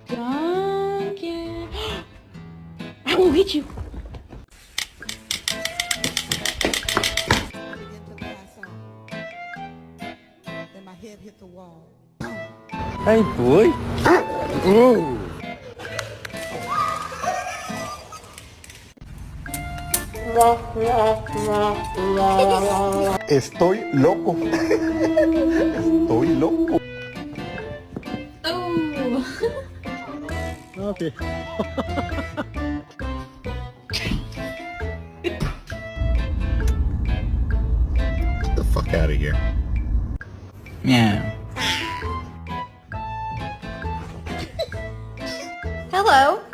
Duncan. I will get you. Begin to pass on. Then my head hit the wall. Hey boy. Ooh. Estoy loco. Estoy loco. Oh. Okay. Get the fuck out of here. Meow. Hello.